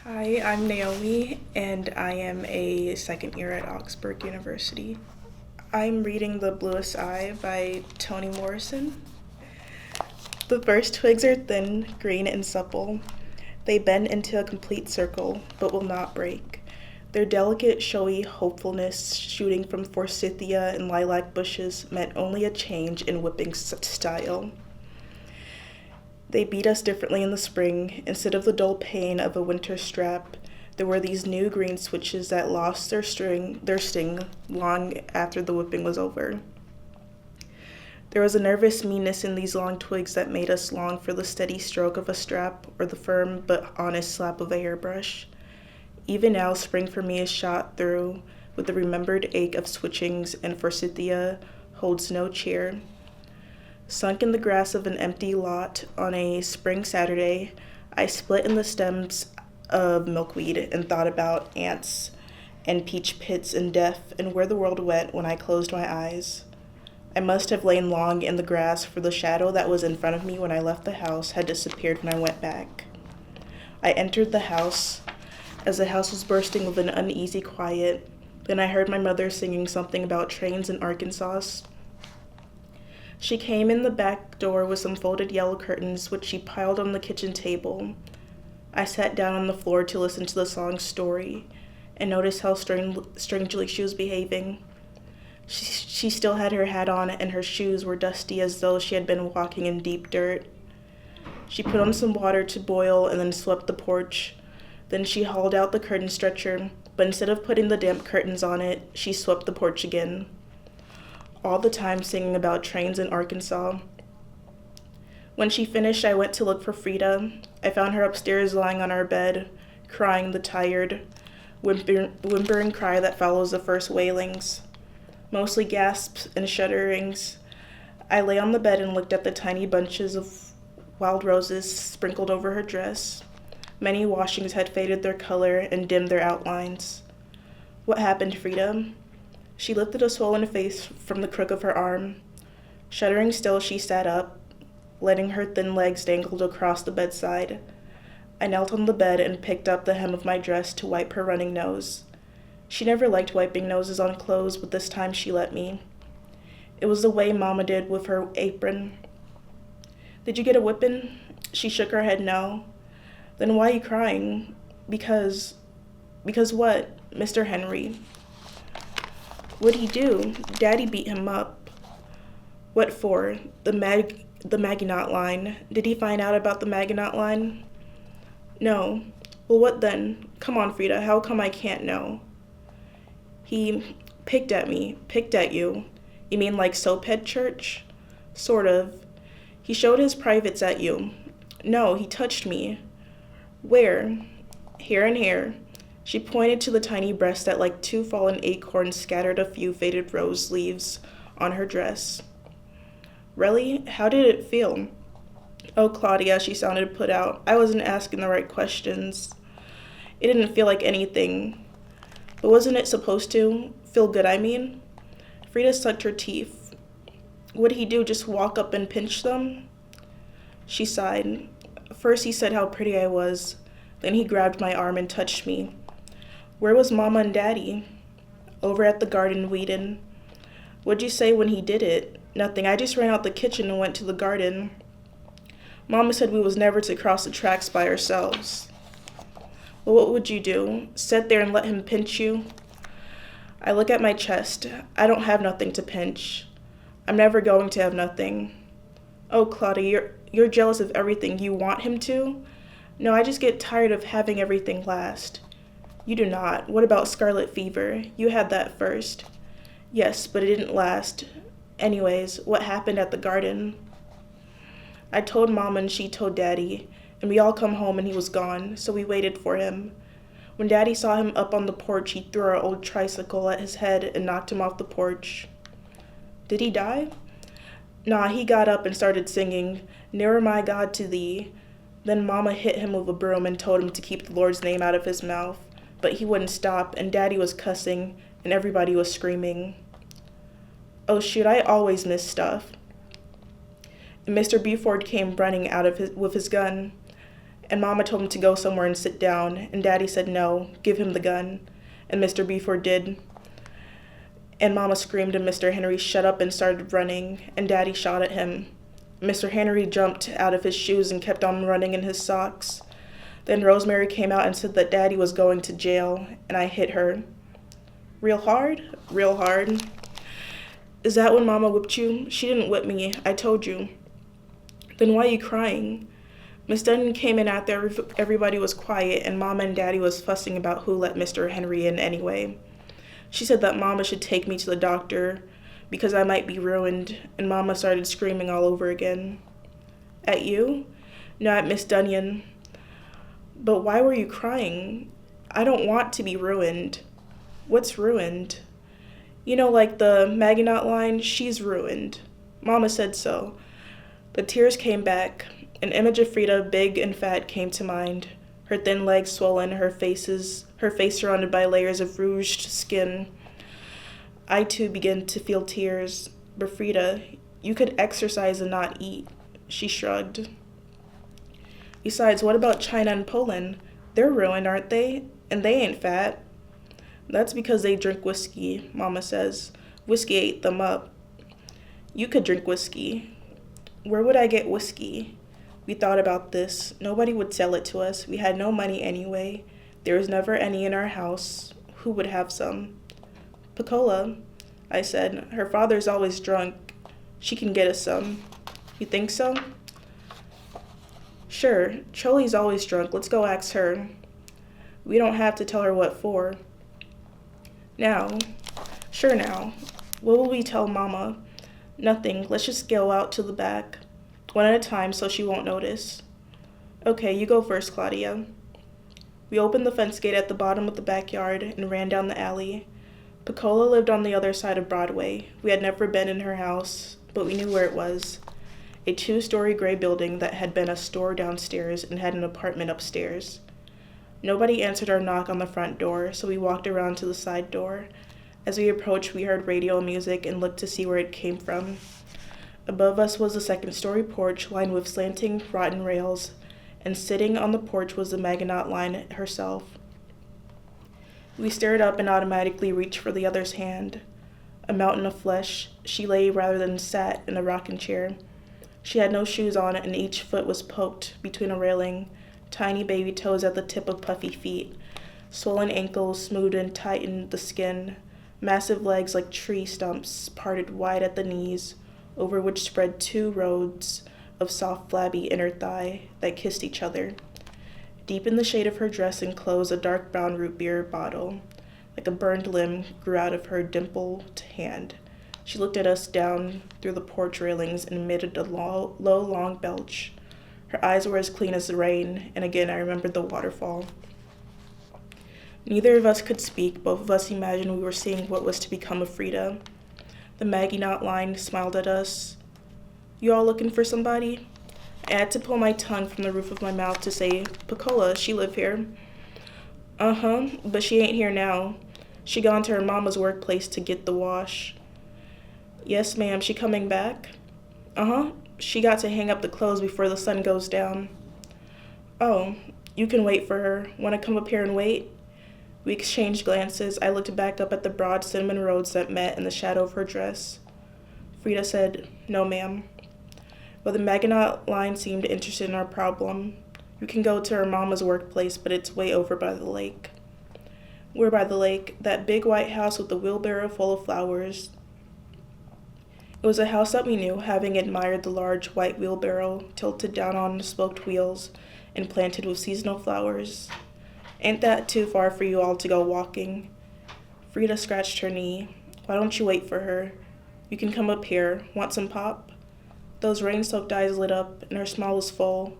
Hi, I'm Naomi, and I am a second year at Augsburg University. I'm reading The Bluest Eye by Toni Morrison. The first twigs are thin, green, and supple. They bend into a complete circle, but will not break. Their delicate, showy hopefulness shooting from forsythia and lilac bushes meant only a change in whipping style. They beat us differently in the spring. Instead of the dull pain of a winter strap, there were these new green switches that lost their sting long after the whipping was over. There was a nervous meanness in these long twigs that made us long for the steady stroke of a strap or the firm but honest slap of a hairbrush. Even now, spring for me is shot through with the remembered ache of switchings, and forsythia holds no cheer. Sunk in the grass of an empty lot on a spring Saturday, I split in the stems of milkweed and thought about ants and peach pits and death and where the world went when I closed my eyes. I must have lain long in the grass, for the shadow that was in front of me when I left the house had disappeared when I went back. I entered the house as the house was bursting with an uneasy quiet. Then I heard my mother singing something about trains in Arkansas. She came in the back door with some folded yellow curtains, which she piled on the kitchen table. I sat down on the floor to listen to the song's story and noticed how strangely she was behaving. She still had her hat on, and her shoes were dusty as though she had been walking in deep dirt. She put on some water to boil and then swept the porch. Then she hauled out the curtain stretcher, but instead of putting the damp curtains on it, she swept the porch again, all the time singing about trains in Arkansas. When she finished, I went to look for Frida. I found her upstairs lying on our bed, crying the tired, whimpering cry that follows the first wailings, mostly gasps and shudderings. I lay on the bed and looked at the tiny bunches of wild roses sprinkled over her dress. Many washings had faded their color and dimmed their outlines. "What happened, Frida?" She lifted a swollen face from the crook of her arm. Shuddering still, she sat up, letting her thin legs dangle across the bedside. I knelt on the bed and picked up the hem of my dress to wipe her running nose. She never liked wiping noses on clothes, but this time she let me. It was the way Mama did with her apron. "Did you get a whipping?" She shook her head no. "Then why are you crying?" Because what? Mr. Henry." "What'd he do?" "Daddy beat him up." "What for?" The Maginot Line. Did he find out about the Maginot Line?" "No." "Well, what then? Come on, Frida, how come I can't know?" "He picked at me." "Picked at you? You mean like Soaphead Church?" "Sort of." "He showed his privates at you." "No, he touched me." "Where?" "Here and here." She pointed to the tiny breast that, like two fallen acorns, scattered a few faded rose leaves on her dress. "Really? How did it feel?" "Oh, Claudia," she sounded put out. "I wasn't asking the right questions." "It didn't feel like anything." "But wasn't it supposed to? Feel good, I mean?" Frida sucked her teeth. "What'd he do, just walk up and pinch them?" She sighed. "First he said how pretty I was. Then he grabbed my arm and touched me." "Where was Mama and Daddy?" "Over at the garden weedin'." "What'd you say when he did it?" "Nothing. I just ran out the kitchen and went to the garden. Mama said we was never to cross the tracks by ourselves." "Well, what would you do? Sit there and let him pinch you?" I look at my chest. I don't have nothing to pinch. I'm never going to have nothing. "Oh, Claudia, you're jealous of everything. You want him to?" "No, I just get tired of having everything last." "You do not. What about scarlet fever? You had that first." "Yes, but it didn't last. Anyways, what happened at the garden?" "I told Mama and she told Daddy, and we all come home and he was gone, so we waited for him. When Daddy saw him up on the porch, he threw our old tricycle at his head and knocked him off the porch." "Did he die?" "Nah, he got up and started singing, 'Nearer my God to thee.' Then Mama hit him with a broom and told him to keep the Lord's name out of his mouth, but he wouldn't stop, and Daddy was cussing, and everybody was screaming." "Oh shoot, I always miss stuff." And Mr. Buford came running out with his gun. And Mama told him to go somewhere and sit down, and Daddy said no, give him the gun. And Mr. Beeford did. And Mama screamed and Mr. Henry shut up and started running, and Daddy shot at him. Mr. Henry jumped out of his shoes and kept on running in his socks. Then Rosemary came out and said that Daddy was going to jail, and I hit her. Real hard? Real hard. Is that when Mama whipped you? She didn't whip me, I told you. Then why are you crying? Miss Dunn came in after everybody was quiet, and Mama and Daddy was fussing about who let Mr. Henry in anyway. She said that Mama should take me to the doctor because I might be ruined, and Mama started screaming all over again. At you? No, at Miss Dunyan. But why were you crying? I don't want to be ruined. What's ruined? You know, like the Maginot line, she's ruined. Mama said so. The tears came back. An image of Frida, big and fat, came to mind. Her thin legs swollen, her face surrounded by layers of rouged skin. I too began to feel tears. But Frida, you could exercise and not eat. She shrugged. Besides, what about China and Poland? They're ruined, aren't they? And they ain't fat. That's because they drink whiskey, Mama says. Whiskey ate them up. You could drink whiskey. Where would I get whiskey? We thought about this. Nobody would sell it to us. We had no money anyway. There was never any in our house. Who would have some? Piccola, I said. Her father's always drunk. She can get us some. You think so? Sure. Charlie's always drunk. Let's go ask her. We don't have to tell her what for. Now. Sure now. What will we tell Mama? Nothing. Let's just go out to the back. One at a time so she won't notice. Okay, you go first, Claudia. We opened the fence gate at the bottom of the backyard and ran down the alley. Piccola lived on the other side of Broadway. We had never been in her house, but we knew where it was. A 2-story gray building that had been a store downstairs and had an apartment upstairs. Nobody answered our knock on the front door, so we walked around to the side door. As we approached, we heard radio music and looked to see where it came from. Above us was a 2nd-story porch lined with slanting, rotten rails, and sitting on the porch was the Maginot Line herself. We stared up and automatically reached for the other's hand. A mountain of flesh, she lay rather than sat in a rocking chair. She had no shoes on, and each foot was poked between a railing, tiny baby toes at the tip of puffy feet. Swollen ankles smoothed and tightened the skin. Massive legs like tree stumps parted wide at the knees, over which spread 2 rows of soft, flabby inner thigh that kissed each other. Deep in the shade of her dress and clothes, a dark brown root beer bottle, like a burned limb, grew out of her dimpled hand. She looked at us down through the porch railings and emitted a low, long belch. Her eyes were as clean as the rain, and again I remembered the waterfall. Neither of us could speak. Both of us imagined we were seeing what was to become of Frida. The Maginot Line smiled at us. You all looking for somebody? I had to pull my tongue from the roof of my mouth to say, Piccola, she live here. Uh-huh, but she ain't here now. She gone to her mama's workplace to get the wash. Yes, ma'am, she coming back? Uh-huh, she got to hang up the clothes before the sun goes down. Oh, you can wait for her. Want to come up here and wait? We exchanged glances. I looked back up at the broad cinnamon roads that met in the shadow of her dress. Frida said, No, ma'am. Well, the Maginot Line seemed interested in our problem. You can go to her mama's workplace, but it's way over by the lake. We're by the lake, that big white house with the wheelbarrow full of flowers. It was a house that we knew, having admired the large white wheelbarrow tilted down on spoked wheels and planted with seasonal flowers. Ain't that too far for you all to go walking? Frida scratched her knee. Why don't you wait for her? You can come up here. Want some pop? Those rain-soaked eyes lit up, and her smile was full,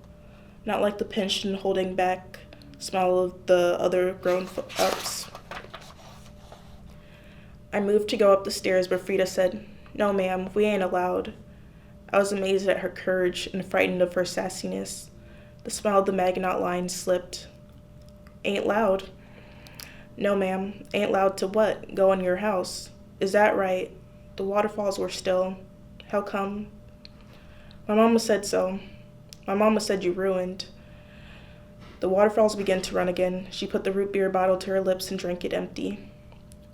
not like the pinched and holding back smile of the other grown-ups. I moved to go up the stairs, but Frida said, No, ma'am, we ain't allowed. I was amazed at her courage and frightened of her sassiness. The smile of the Maginot Line slipped. Ain't loud. No, ma'am, ain't loud to what? Go in your house. Is that right? The waterfalls were still. How come? My mama said so. My mama said you ruined. The waterfalls began to run again. She put the root beer bottle to her lips and drank it empty.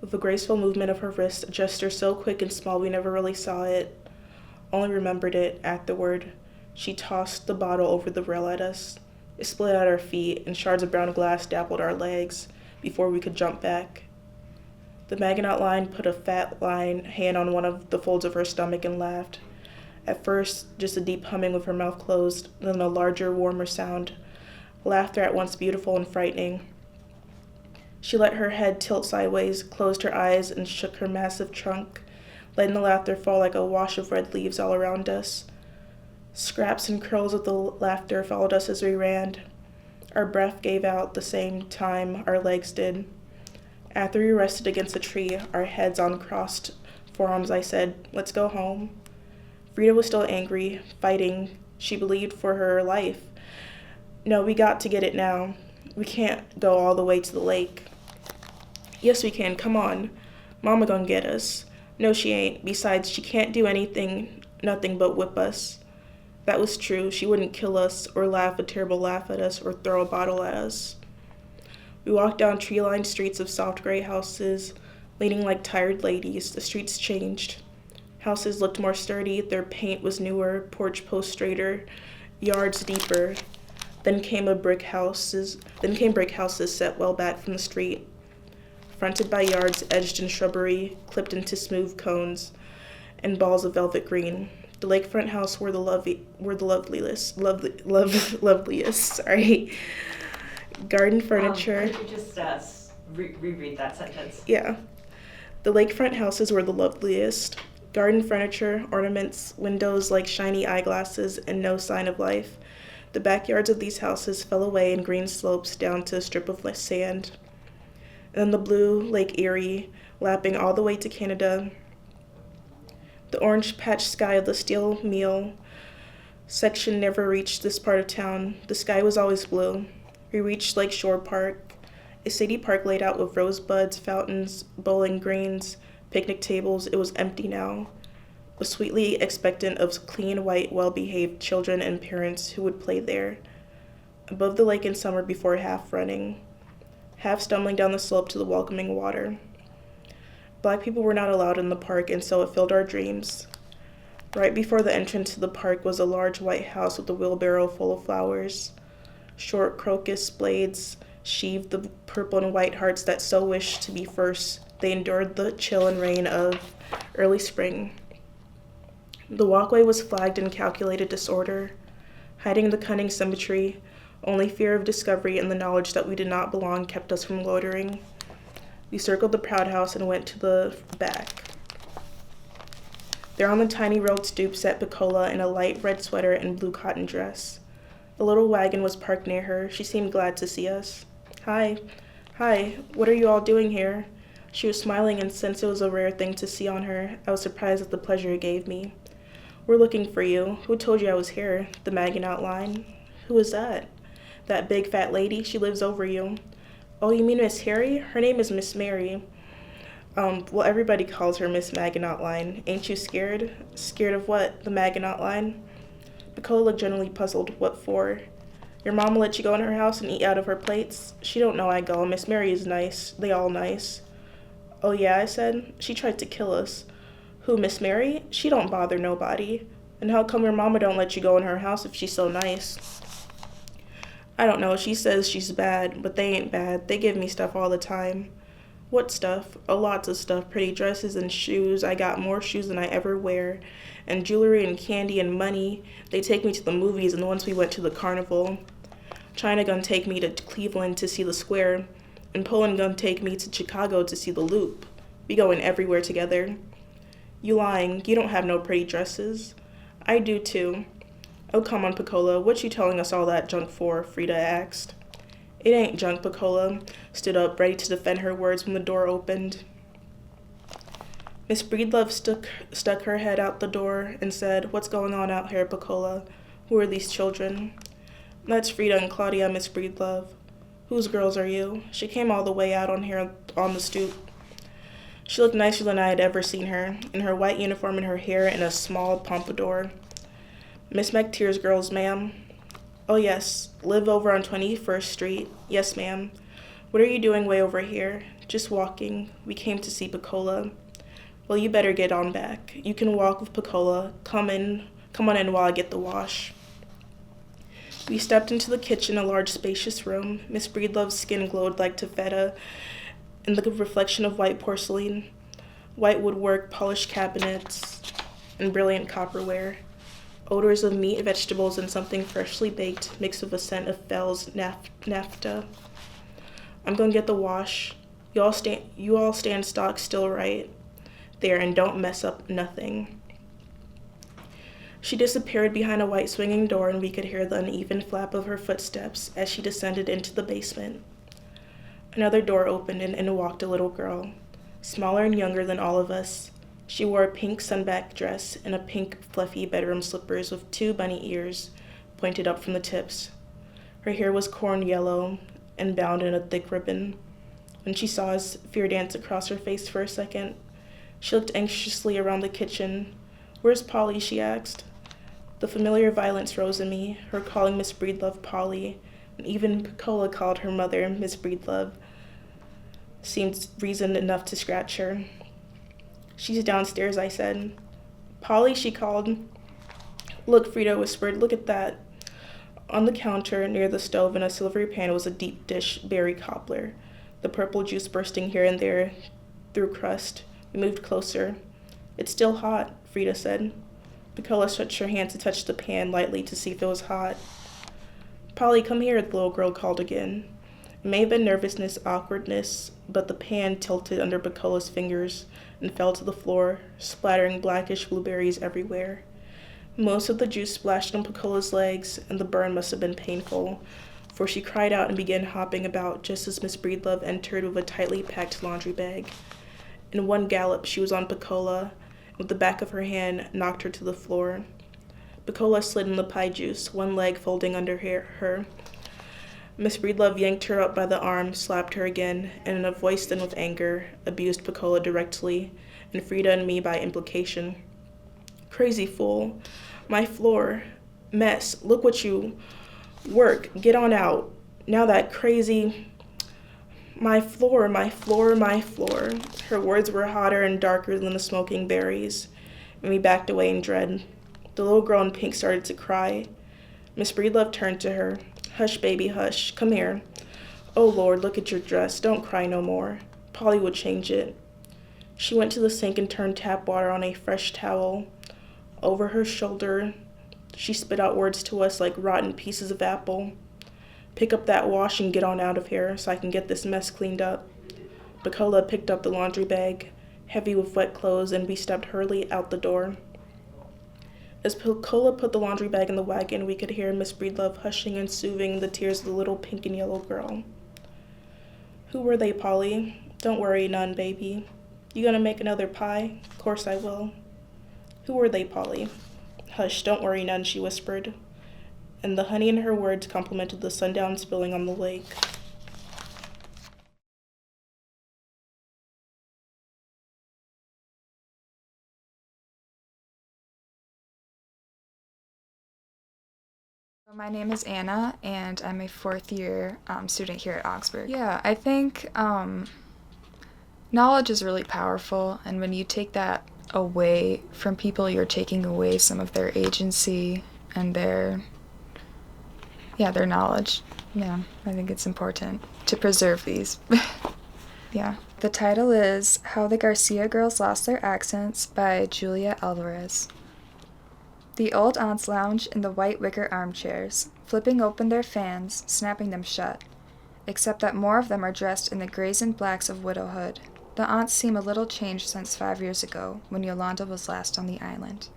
With a graceful movement of her wrist, a gesture so quick and small we never really saw it, only remembered it afterward, she tossed the bottle over the rail at us. It split at our feet, and shards of brown glass dappled our legs before we could jump back. The Maginot Line put a fat hand on one of the folds of her stomach and laughed. At first, just a deep humming with her mouth closed, then a larger, warmer sound. Laughter at once beautiful and frightening. She let her head tilt sideways, closed her eyes, and shook her massive trunk, letting the laughter fall like a wash of red leaves all around us. Scraps and curls of the laughter followed us as we ran. Our breath gave out the same time our legs did. After we rested against a tree, our heads on crossed forearms, I said, "Let's go home." Frida was still angry, fighting, she believed, for her life. "No, we got to get it now. We can't go all the way to the lake." "Yes, we can. Come on. Mama gonna get us." "No, she ain't. Besides, she can't do nothing but whip us." That was true. She wouldn't kill us, or laugh a terrible laugh at us, or throw a bottle at us. We walked down tree-lined streets of soft gray houses, leaning like tired ladies. The streets changed. Houses looked more sturdy, their paint was newer, porch posts straighter, yards deeper. Then came brick houses set well back from the street, fronted by yards edged in shrubbery, clipped into smooth cones and balls of velvet green. The lakefront house were the loveliest. Sorry. Garden furniture. Could you just reread that sentence? Yeah. The lakefront houses were the loveliest. Garden furniture, ornaments, windows like shiny eyeglasses, and no sign of life. The backyards of these houses fell away in green slopes down to a strip of sand. And then the blue Lake Erie, lapping all the way to Canada. The orange-patched sky of the steel mill section never reached this part of town. The sky was always blue. We reached Lakeshore Park, a city park laid out with rosebuds, fountains, bowling greens, picnic tables. It was empty now, but sweetly expectant of clean, white, well-behaved children and parents who would play there. Above the lake in summer before half running, half stumbling down the slope to the welcoming water. Black people were not allowed in the park, and so it filled our dreams. Right before the entrance to the park was a large white house with a wheelbarrow full of flowers. Short crocus blades sheathed the purple and white hearts that so wished to be first. They endured the chill and rain of early spring. The walkway was flagged in calculated disorder, hiding the cunning symmetry. Only fear of discovery and the knowledge that we did not belong kept us from loitering. We circled the proud house and went to the back. There on the tiny road stoop sat Piccola in a light red sweater and blue cotton dress. The little wagon was parked near her. She seemed glad to see us. Hi, what are you all doing here?" She was smiling, and since it was a rare thing to see on her, I was surprised at the pleasure it gave me. "We're looking for you. Who told you I was here?" "The Maginot Line." "Who is that?" "That big fat lady. She lives over you." "Oh, you mean Miss Harry? Her name is Miss Mary." Well, everybody calls her Miss Maginot Line. Ain't you scared?" "Scared of what? The Maginot Line?" Piccola looked generally puzzled. "What for?" "Your mama let you go in her house and eat out of her plates?" "She don't know I go. Miss Mary is nice. They all nice." "Oh yeah," I said. "She tried to kill us." "Who, Miss Mary? She don't bother nobody." "And how come your mama don't let you go in her house if she's so nice?" "I don't know. She says she's bad, but they ain't bad. They give me stuff all the time." "What stuff?" "Oh, lots of stuff. Pretty dresses and shoes. I got more shoes than I ever wear. And jewelry and candy and money. They take me to the movies, and once we went to the carnival. China gonna take me to Cleveland to see the square, and Poland gonna take me to Chicago to see the Loop. We going everywhere together." "You lying. You don't have no pretty dresses." "I do too." "Oh, come on, Piccola. What you telling us all that junk for?" Frida asked. "It ain't junk." Piccola stood up, ready to defend her words when the door opened. Miss Breedlove stuck her head out the door and said, "What's going on out here, Piccola? Who are these children?" "That's Frida and Claudia, Miss Breedlove." "Whose girls are you?" She came all the way out on here on the stoop. She looked nicer than I had ever seen her, in her white uniform and her hair in a small pompadour. "Miss McTeer's girls, ma'am." Oh yes, live over on 21st Street. Yes, ma'am. What are you doing way over here? Just walking. We came to see Piccola. Well, you better get on back. You can walk with Piccola. Come on in while I get the wash. We stepped into the kitchen, a large spacious room. Miss Breedlove's skin glowed like taffeta in the reflection of white porcelain, white woodwork, polished cabinets, and brilliant copperware. Odors of meat, vegetables, and something freshly baked mixed with a scent of Fell's naphtha. I'm going to get the wash. You all stand stock still right there and don't mess up nothing. She disappeared behind a white swinging door, and we could hear the uneven flap of her footsteps as she descended into the basement. Another door opened, and in walked a little girl, smaller and younger than all of us. She wore a pink sunback dress and a pink fluffy bedroom slippers with 2 bunny ears pointed up from the tips. Her hair was corn yellow and bound in a thick ribbon. When she saw us, fear danced across her face for a second. She looked anxiously around the kitchen. "Where's Polly?" she asked. The familiar violence rose in me, her calling Miss Breedlove Polly, and even Piccola called her mother Miss Breedlove, seemed reason enough to scratch her. "She's downstairs," I said. "Polly," she called. "Look," Frida whispered, "look at that." On the counter near the stove in a silvery pan was a deep dish berry cobbler, the purple juice bursting here and there through crust. We moved closer. "It's still hot," Frida said. Piccola stretched her hand to touch the pan lightly to see if it was hot. "Polly, come here," the little girl called again. It may have been nervousness, awkwardness, but the pan tilted under Piccola's fingers and fell to the floor, splattering blackish blueberries everywhere. Most of the juice splashed on Piccola's legs, and the burn must have been painful, for she cried out and began hopping about just as Miss Breedlove entered with a tightly packed laundry bag. In one gallop, she was on Piccola, and with the back of her hand knocked her to the floor. Piccola slid in the pie juice, one leg folding under her. Miss Breedlove yanked her up by the arm, slapped her again, and in a voice thin with anger, abused Piccola directly, and Frida and me by implication. "Crazy fool. My floor. Mess. Look what you work. Get on out. Now that crazy... My floor, my floor, my floor." Her words were hotter and darker than the smoking berries, and we backed away in dread. The little girl in pink started to cry. Miss Breedlove turned to her. "Hush, baby, hush. Come here. Oh, Lord, look at your dress. Don't cry no more. Polly will change it." She went to the sink and turned tap water on a fresh towel. Over her shoulder, she spit out words to us like rotten pieces of apple. "Pick up that wash and get on out of here so I can get this mess cleaned up." Piccola picked up the laundry bag, heavy with wet clothes, and we stepped hurriedly out the door. As Piccola put the laundry bag in the wagon, we could hear Miss Breedlove hushing and soothing the tears of the little pink and yellow girl. "Who were they, Polly? Don't worry none, baby. You gonna make another pie? Course I will." "Who were they, Polly?" "Hush, don't worry none," she whispered, and the honey in her words complemented the sundown spilling on the lake. My name is Anna, and I'm a 4th-year student here at Augsburg. Yeah, I think knowledge is really powerful, and when you take that away from people, you're taking away some of their agency and their knowledge. Yeah, I think it's important to preserve these. Yeah. The title is How the Garcia Girls Lost Their Accents by Julia Alvarez. The old aunts lounge in the white wicker armchairs, flipping open their fans, snapping them shut, except that more of them are dressed in the grays and blacks of widowhood. The aunts seem a little changed since 5 years ago, when Yolanda was last on the island.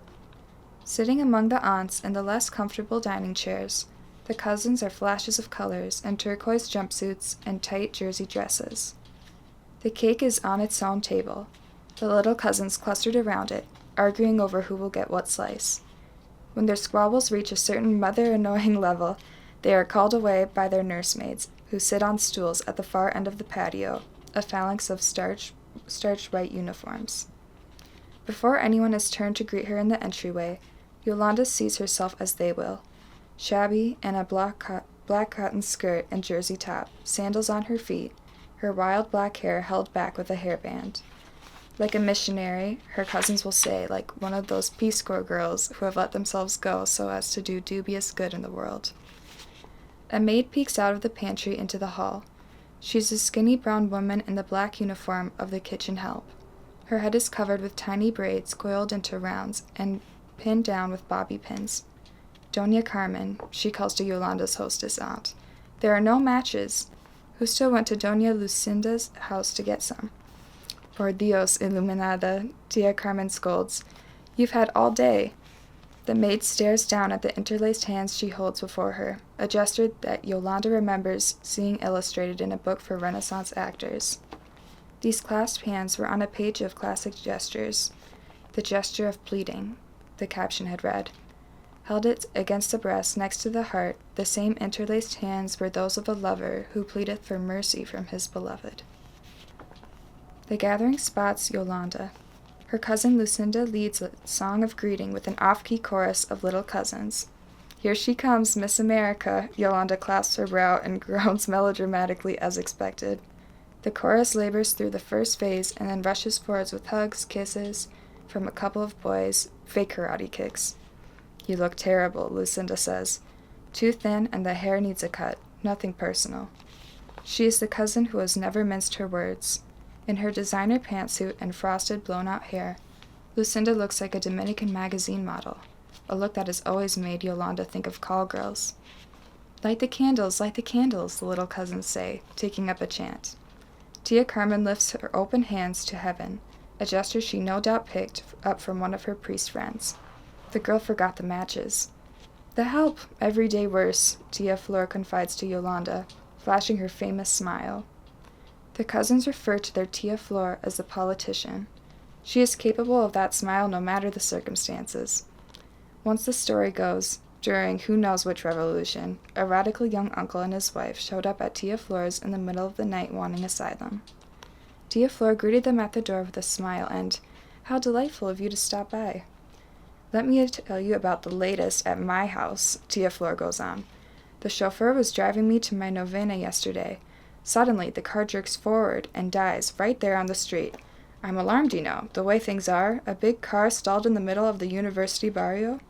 Sitting among the aunts in the less comfortable dining chairs, the cousins are flashes of colors and turquoise jumpsuits and tight jersey dresses. The cake is on its own table, the little cousins clustered around it, arguing over who will get what slice. When their squabbles reach a certain mother-annoying level, they are called away by their nursemaids, who sit on stools at the far end of the patio, a phalanx of starched white uniforms. Before anyone has turned to greet her in the entryway, Yolanda sees herself as they will, Shabby in a black cotton skirt and jersey top, sandals on her feet, her wild black hair held back with a hairband. Like a missionary, her cousins will say, like one of those Peace Corps girls who have let themselves go so as to do dubious good in the world. A maid peeks out of the pantry into the hall. She's a skinny brown woman in the black uniform of the kitchen help. Her head is covered with tiny braids coiled into rounds and pinned down with bobby pins. Doña Carmen, she calls to Yolanda's hostess aunt. There are no matches. Who still went to Doña Lucinda's house to get some? Por Dios, Iluminada, Tia Carmen scolds. You've had all day. The maid stares down at the interlaced hands she holds before her, a gesture that Yolanda remembers seeing illustrated in a book for Renaissance actors. These clasped hands were on a page of classic gestures. The gesture of pleading, the caption had read. Held it against the breast next to the heart, the same interlaced hands were those of a lover who pleadeth for mercy from his beloved. The gathering spots Yolanda. Her cousin Lucinda leads a song of greeting with an off-key chorus of little cousins. Here she comes, Miss America, Yolanda clasps her brow and groans melodramatically as expected. The chorus labors through the first phase and then rushes forwards with hugs, kisses from a couple of boys, fake karate kicks. You look terrible, Lucinda says. Too thin and the hair needs a cut. Nothing personal. She is the cousin who has never minced her words. In her designer pantsuit and frosted, blown-out hair, Lucinda looks like a Dominican magazine model, a look that has always made Yolanda think of call girls. Light the candles, the little cousins say, taking up a chant. Tia Carmen lifts her open hands to heaven, a gesture she no doubt picked up from one of her priest friends. The girl forgot the matches. The help, every day worse, Tia Flor confides to Yolanda, flashing her famous smile. The cousins refer to their Tia Flor as the politician. She is capable of that smile no matter the circumstances. Once the story goes, during who knows which revolution, a radical young uncle and his wife showed up at Tia Flor's in the middle of the night wanting asylum. Tia Flor greeted them at the door with a smile and, "How delightful of you to stop by." "Let me tell you about the latest at my house," Tia Flor goes on. "The chauffeur was driving me to my novena yesterday. Suddenly, the car jerks forward and dies right there on the street. I'm alarmed, you know, the way things are. A big car stalled in the middle of the university barrio.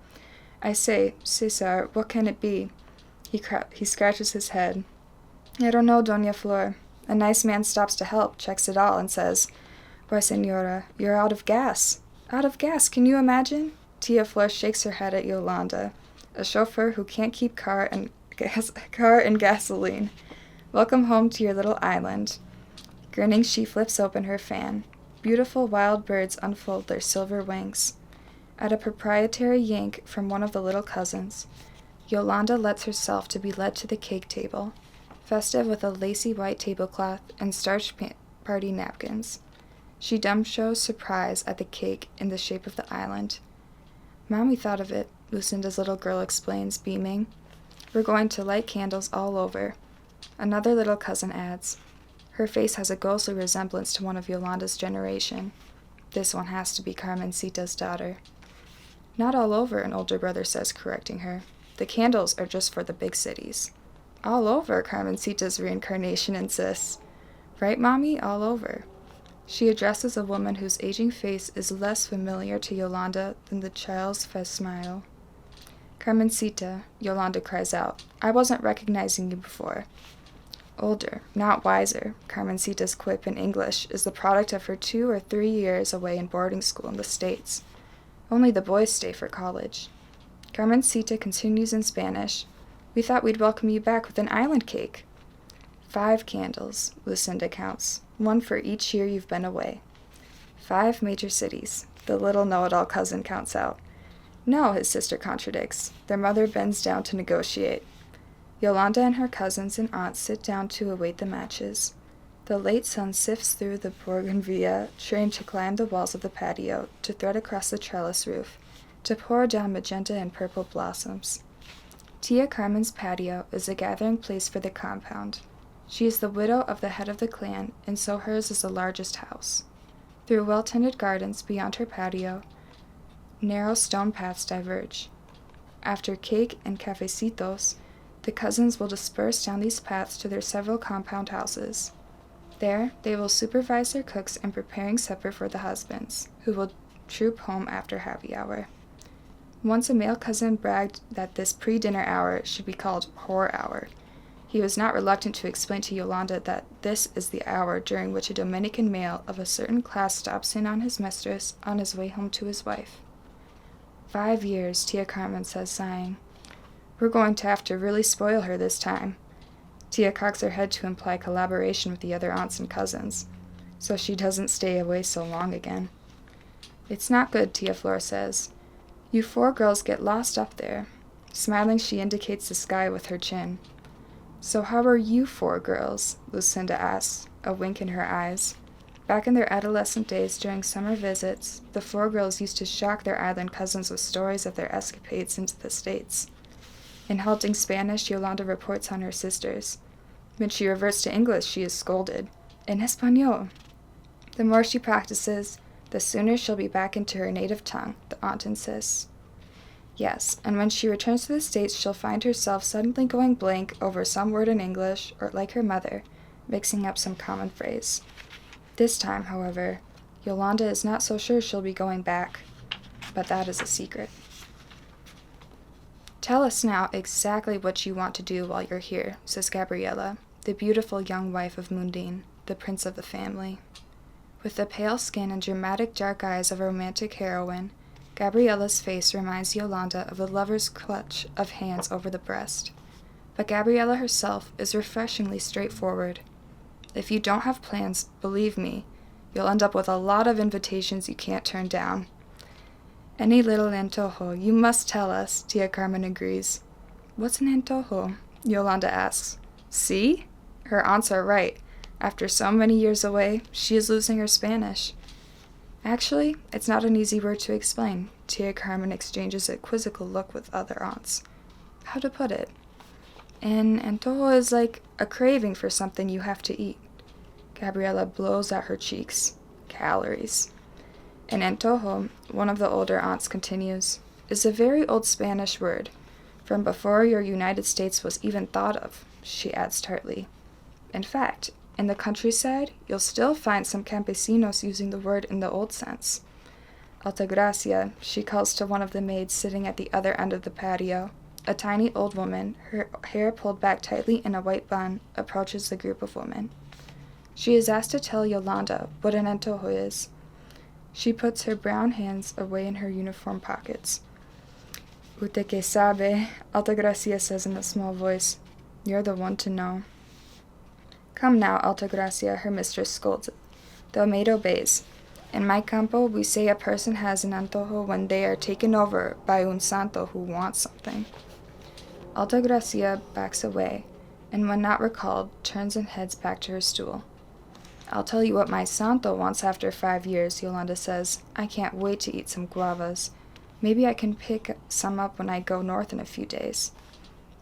I say, Cesar, what can it be?" He scratches his head. "I don't know, Doña Flor. A nice man stops to help, checks it all, and says, 'Why, señora, you're out of gas.' Out of gas, can you imagine?" Tia Flor shakes her head at Yolanda, a chauffeur who can't keep car and gasoline. "Welcome home to your little island." Grinning, she flips open her fan. Beautiful wild birds unfold their silver wings. At a proprietary yank from one of the little cousins, Yolanda lets herself to be led to the cake table, festive with a lacy white tablecloth and starched party napkins. She dumb shows surprise at the cake in the shape of the island. "Mommy thought of it," Lucinda's little girl explains, beaming. "We're going to light candles all over." Another little cousin adds. Her face has a ghostly resemblance to one of Yolanda's generation. This one has to be Carmencita's daughter. "Not all over," an older brother says, correcting her. "The candles are just for the big cities." "All over," Carmencita's reincarnation insists. "Right, Mommy? All over." She addresses a woman whose aging face is less familiar to Yolanda than the child's smile. "Carmencita," Yolanda cries out. "I wasn't recognizing you before." Older, not wiser, Carmencita's quip in English is the product of her 2 or 3 years away in boarding school in the States. Only the boys stay for college. Carmencita continues in Spanish. "We thought we'd welcome you back with an island cake." 5 candles, Lucinda counts, 1 for each year you've been away. 5 major cities, the little know-it-all cousin counts out. "No," his sister contradicts. Their mother bends down to negotiate. Yolanda and her cousins and aunts sit down to await the matches. The late sun sifts through the bougainvillea, trained to climb the walls of the patio, to thread across the trellis roof, to pour down magenta and purple blossoms. Tia Carmen's patio is a gathering place for the compound. She is the widow of the head of the clan, and so hers is the largest house. Through well-tended gardens beyond her patio, narrow stone paths diverge. After cake and cafecitos, the cousins will disperse down these paths to their several compound houses. There, they will supervise their cooks in preparing supper for the husbands, who will troop home after happy hour. Once a male cousin bragged that this pre-dinner hour should be called whore hour. He was not reluctant to explain to Yolanda that this is the hour during which a Dominican male of a certain class stops in on his mistress on his way home to his wife. 5 years, Tia Carmen says, sighing. We're going to have to really spoil her this time. Tia cocks her head to imply collaboration with the other aunts and cousins, so she doesn't stay away so long again. It's not good, Tia Flor says. You 4 girls get lost up there. Smiling, she indicates the sky with her chin. So how are you 4 girls? Lucinda asks, a wink in her eyes. Back in their adolescent days during summer visits, the 4 girls used to shock their island cousins with stories of their escapades into the States. In halting Spanish, Yolanda reports on her sisters. When she reverts to English, she is scolded. En español. The more she practices, the sooner she'll be back into her native tongue, the aunt insists. Yes, and when she returns to the States, she'll find herself suddenly going blank over some word in English, or, like her mother, mixing up some common phrase. This time, however, Yolanda is not so sure she'll be going back, but that is a secret. Tell us now exactly what you want to do while you're here, says Gabriela, the beautiful young wife of Mundine, the prince of the family. With the pale skin and dramatic dark eyes of a romantic heroine, Gabriela's face reminds Yolanda of the lover's clutch of hands over the breast. But Gabriela herself is refreshingly straightforward. If you don't have plans, believe me, you'll end up with a lot of invitations you can't turn down. Any little antojo, you must tell us, Tia Carmen agrees. What's an antojo? Yolanda asks. See? Her aunts are right. After so many years away, she is losing her Spanish. Actually, it's not an easy word to explain. Tia Carmen exchanges a quizzical look with other aunts. How to put it? An antojo is like a craving for something you have to eat. Gabriela blows out her cheeks. Calories. An antojo, one of the older aunts continues, is a very old Spanish word, from before your United States was even thought of, she adds tartly. In fact, in the countryside, you'll still find some campesinos using the word in the old sense. Altagracia, she calls to one of the maids sitting at the other end of the patio. A tiny old woman, her hair pulled back tightly in a white bun, approaches the group of women. She is asked to tell Yolanda what an antojo is. She puts her brown hands away in her uniform pockets. Ute que sabe, Altagracia says in a small voice. You're the one to know. Come now, Altagracia, her mistress scolds. The maid obeys. In my campo, we say a person has an antojo when they are taken over by un santo who wants something. Altagracia backs away, and when not recalled, turns and heads back to her stool. I'll tell you what my santo wants after 5 years, Yolanda says. I can't wait to eat some guavas. Maybe I can pick some up when I go north in a few days.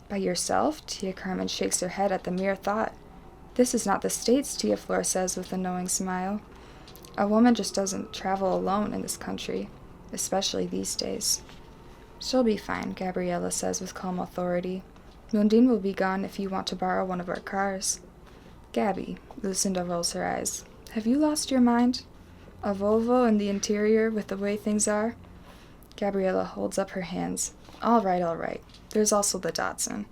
By yourself? Tia Carmen shakes her head at the mere thought. This is not the States, Tia Flor says with a knowing smile. A woman just doesn't travel alone in this country, especially these days. She'll be fine, Gabriela says with calm authority. Mundine will be gone if you want to borrow one of our cars. Gabby, Lucinda rolls her eyes. Have you lost your mind? A Volvo in the interior with the way things are? Gabriela holds up her hands. All right. There's also the Datsun.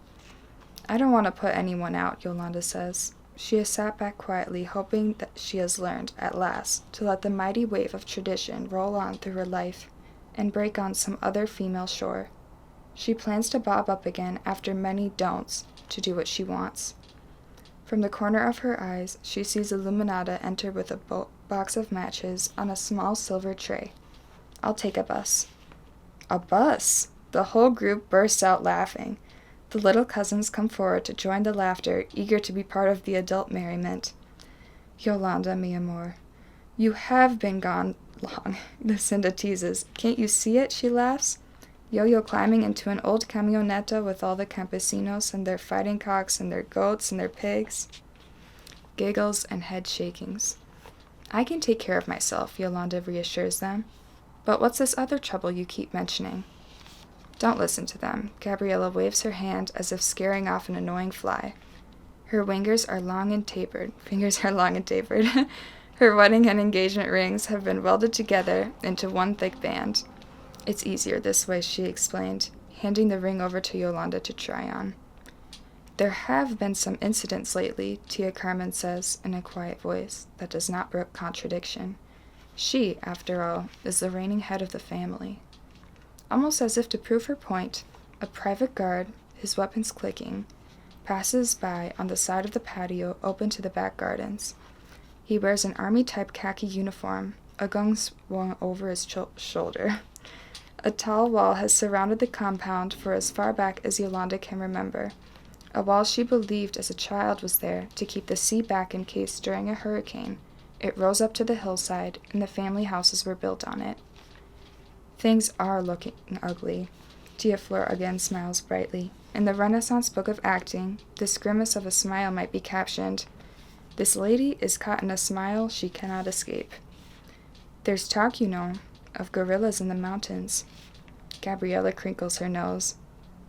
I don't want to put anyone out, Yolanda says. She has sat back quietly, hoping that she has learned, at last, to let the mighty wave of tradition roll on through her life and break on some other female shore. She plans to bob up again after many don'ts to do what she wants. From the corner of her eyes, she sees Illuminata enter with a box of matches on a small silver tray. I'll take a bus. A bus? The whole group bursts out laughing. The little cousins come forward to join the laughter, eager to be part of the adult merriment. Yolanda, mi amor, you have been gone long, Lucinda teases. Can't you see it? She laughs. Yo-Yo climbing into an old camioneta with all the campesinos and their fighting cocks and their goats and their pigs. Giggles and head shakings. I can take care of myself, Yolanda reassures them. But what's this other trouble you keep mentioning? Don't listen to them. Gabriella waves her hand as if scaring off an annoying fly. Her fingers are long and tapered. Her wedding and engagement rings have been welded together into one thick band. It's easier this way, she explained, handing the ring over to Yolanda to try on. There have been some incidents lately, Tia Carmen says in a quiet voice that does not brook contradiction. She, after all, is the reigning head of the family. Almost as if to prove her point, a private guard, his weapons clicking, passes by on the side of the patio open to the back gardens. He wears an army-type khaki uniform, a gun swung over his shoulder. A tall wall has surrounded the compound for as far back as Yolanda can remember. A wall she believed as a child was there to keep the sea back in case during a hurricane it rose up to the hillside and the family houses were built on it. Things are looking ugly. Tia Fleur again smiles brightly. In the Renaissance book of acting, this grimace of a smile might be captioned, "This lady is caught in a smile she cannot escape." There's talk, you know, of gorillas in the mountains. Gabriella crinkles her nose.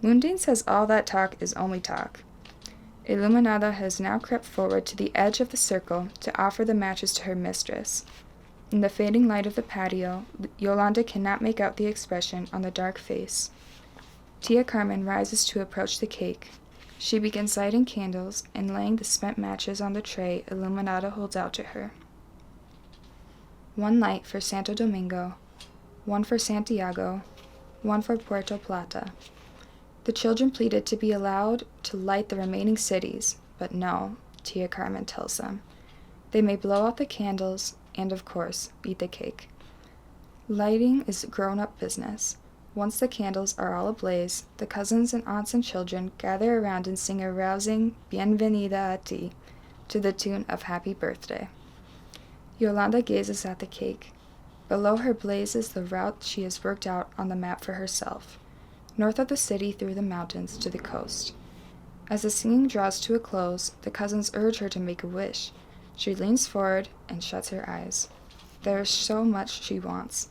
Mundane says all that talk is only talk. Illuminada has now crept forward to the edge of the circle to offer the matches to her mistress. In the fading light of the patio, Yolanda cannot make out the expression on the dark face. Tia Carmen rises to approach the cake. She begins lighting candles and laying the spent matches on the tray Illuminada holds out to her. One light for Santo Domingo, one for Santiago, one for Puerto Plata. The children pleaded to be allowed to light the remaining cities, but no, Tia Carmen tells them. They may blow out the candles and, of course, eat the cake. Lighting is grown-up business. Once the candles are all ablaze, the cousins and aunts and children gather around and sing a rousing Bienvenida a ti to the tune of Happy Birthday. Yolanda gazes at the cake. Below her blazes the route she has worked out on the map for herself, north of the city through the mountains to the coast. As the singing draws to a close, the cousins urge her to make a wish. She leans forward and shuts her eyes. There is so much she wants.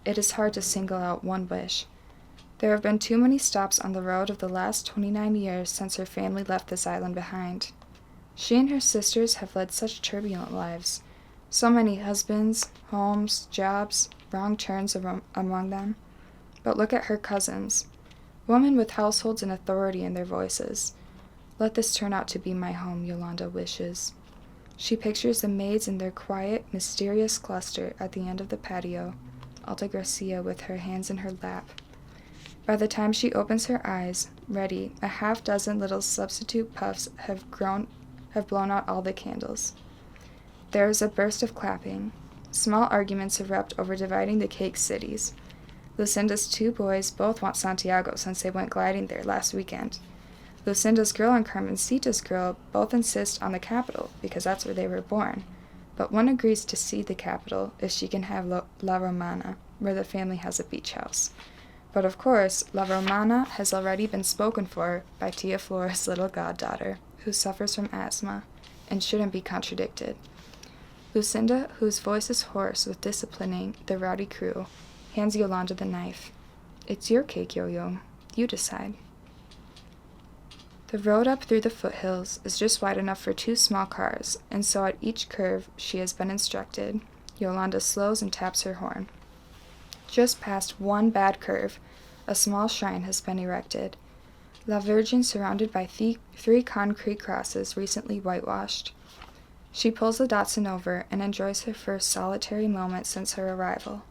It is hard to single out one wish. There have been too many stops on the road of the last 29 years since her family left this island behind. She and her sisters have led such turbulent lives. So many husbands, homes, jobs, wrong turns among them. But look at her cousins. Women with households and authority in their voices. Let this turn out to be my home, Yolanda wishes. She pictures the maids in their quiet, mysterious cluster at the end of the patio, Alta Gracia with her hands in her lap. By the time she opens her eyes, ready, a half-dozen little substitute puffs have blown out all the candles. There is a burst of clapping. Small arguments erupt over dividing the cake cities. Lucinda's two boys both want Santiago since they went gliding there last weekend. Lucinda's girl and Carmencita's girl both insist on the capital because that's where they were born, but one agrees to cede the capital if she can have La Romana, where the family has a beach house. But of course, La Romana has already been spoken for by Tia Flora's little goddaughter, who suffers from asthma, and shouldn't be contradicted. Lucinda, whose voice is hoarse with disciplining the rowdy crew, hands Yolanda the knife. It's your cake, Yo-Yo. You decide. The road up through the foothills is just wide enough for 2 small cars, and so at each curve she has been instructed. Yolanda slows and taps her horn. Just past one bad curve, a small shrine has been erected. La Virgin surrounded by 3 concrete crosses recently whitewashed. She pulls the Datsun over and enjoys her first solitary moment since her arrival.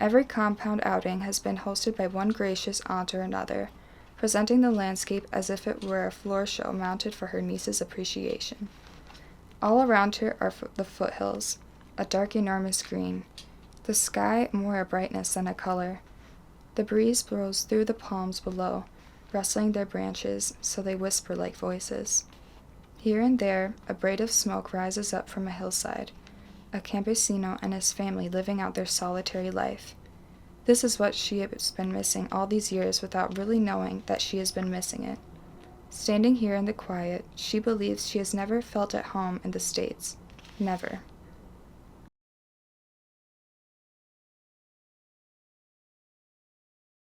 Every compound outing has been hosted by one gracious aunt or another, presenting the landscape as if it were a floor show mounted for her niece's appreciation. All around her are the foothills, a dark enormous green. The sky more a brightness than a color. The breeze blows through the palms below, rustling their branches so they whisper like voices. Here and there, a braid of smoke rises up from a hillside, a campesino and his family living out their solitary life. This is what she has been missing all these years without really knowing that she has been missing it. Standing here in the quiet, she believes she has never felt at home in the States. Never.